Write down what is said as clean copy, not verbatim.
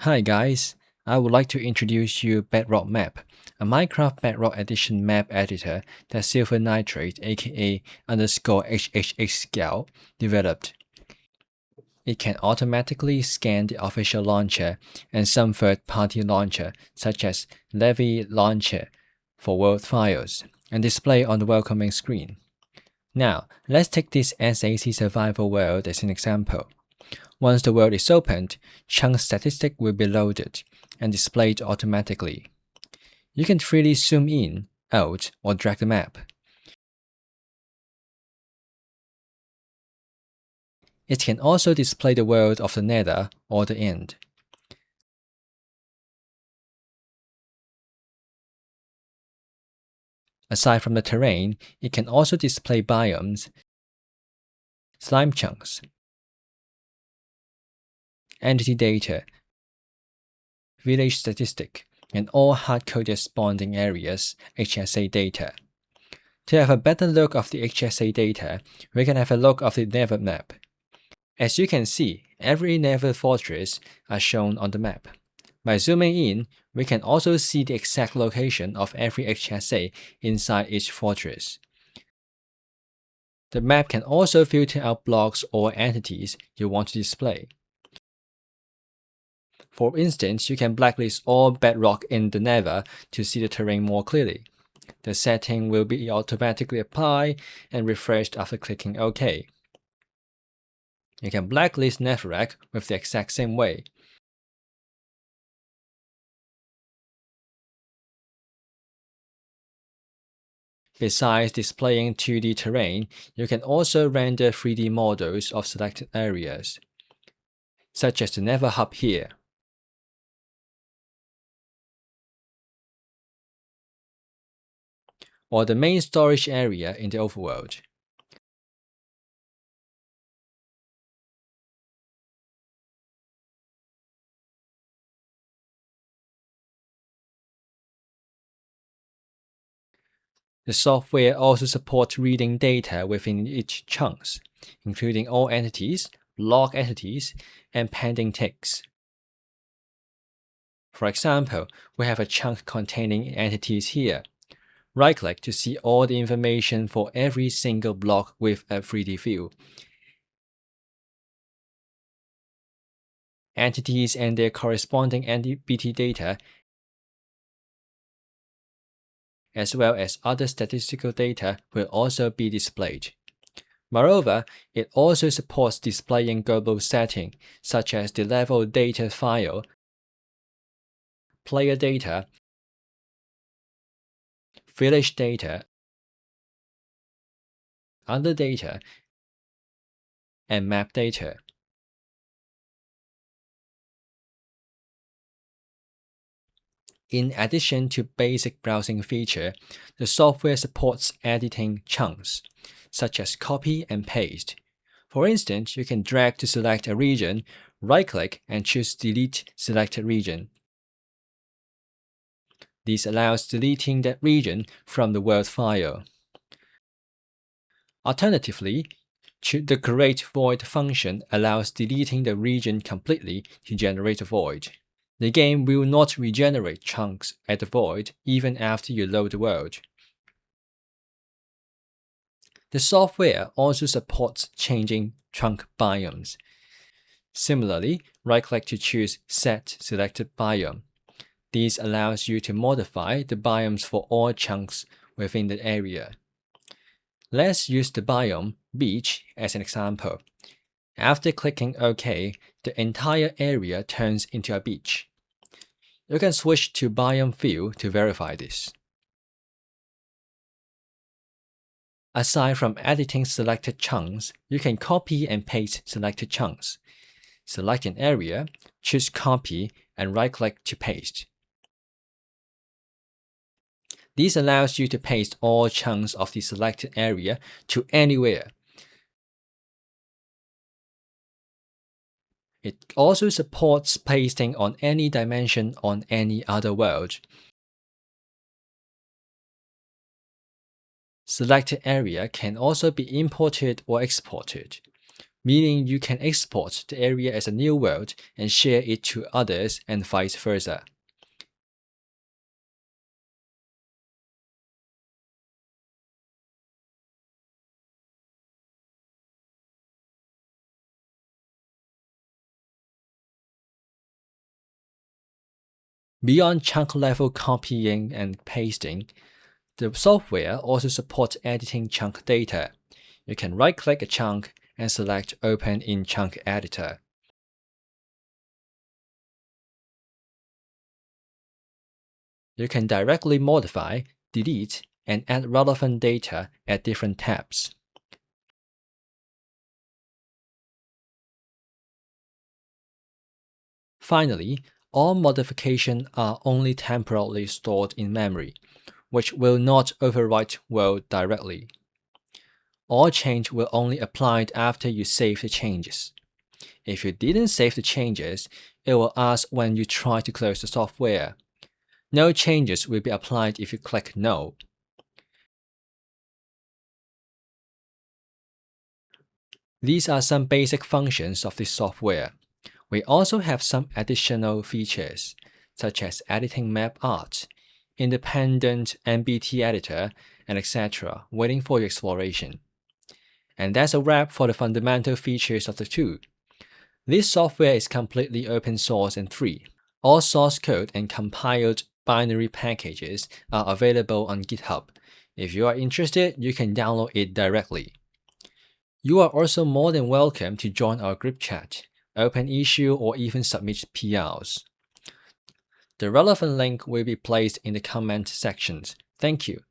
Hi guys, I would like to introduce you BedrockMap, a Minecraft Bedrock Edition map editor that Silver Nitrate aka _HHH Scout developed. It can automatically scan the official launcher and some third-party launcher such as Levy Launcher for world files and display on the welcoming screen. Now, let's take this SAC survival world as an example. Once the world is opened, chunk statistic will be loaded and displayed automatically. You can freely zoom in, out, or drag the map. It can also display the world of the nether or the end. Aside from the terrain, it can also display biomes, slime chunks, entity data, village statistic, and all hard-coded spawning areas HSA data. To have a better look of the HSA data, we can have a look of the nether map. As you can see, every nether fortress are shown on the map. By zooming in, we can also see the exact location of every HSA inside each fortress. The map can also filter out blocks or entities you want to display. For instance, you can blacklist all bedrock in the nether to see the terrain more clearly. The setting will be automatically applied and refreshed after clicking OK. You can blacklist netherrack with the exact same way. Besides displaying 2D terrain, you can also render 3D models of selected areas, such as the nether hub here. Or the main storage area in the overworld. The software also supports reading data within each chunks, including all entities, log entities, and pending ticks. For example, we have a chunk containing entities here. Right-click to see all the information for every single block with a 3D view. Entities and their corresponding NBT data, as well as other statistical data, will also be displayed. Moreover, it also supports displaying global settings such as the level data file, player data, village data, other data, and map data. In addition to basic browsing feature, the software supports editing chunks, such as copy and paste. For instance, you can drag to select a region, right-click and choose Delete Selected Region. This allows deleting that region from the Word file. Alternatively, the create void function allows deleting the region completely to generate a void. The game will not regenerate chunks at the void even after you load the world. The software also supports changing chunk biomes. Similarly, right-click to choose Set Selected Biome. This allows you to modify the biomes for all chunks within the area. Let's use the biome Beach as an example. After clicking OK, the entire area turns into a beach. You can switch to Biome View to verify this. Aside from editing selected chunks, you can copy and paste selected chunks. Select an area, choose Copy, and right-click to paste. This allows you to paste all chunks of the selected area to anywhere. It also supports pasting on any dimension on any other world. Selected area can also be imported or exported. meaning you can export the area as a new world and share it to others and vice versa. Beyond chunk-level copying and pasting, the software also supports editing chunk data. You can right-click a chunk and select Open in Chunk Editor. You can directly modify, delete, and add relevant data at different tabs. Finally, all modifications are only temporarily stored in memory, which will not overwrite world directly. All change will only apply after you save the changes. If you didn't save the changes, it will ask when you try to close the software. No changes will be applied if you click No. These are some basic functions of this software. We also have some additional features, such as editing map art, independent MBT editor, and etc., waiting for your exploration. And that's a wrap for the fundamental features of the tool. This software is completely open source and free. All source code and compiled binary packages are available on GitHub. If you are interested, you can download it directly. You are also more than welcome to join our group chat, open issue, or even submit PRs. The relevant link will be placed in the comment sections. Thank you.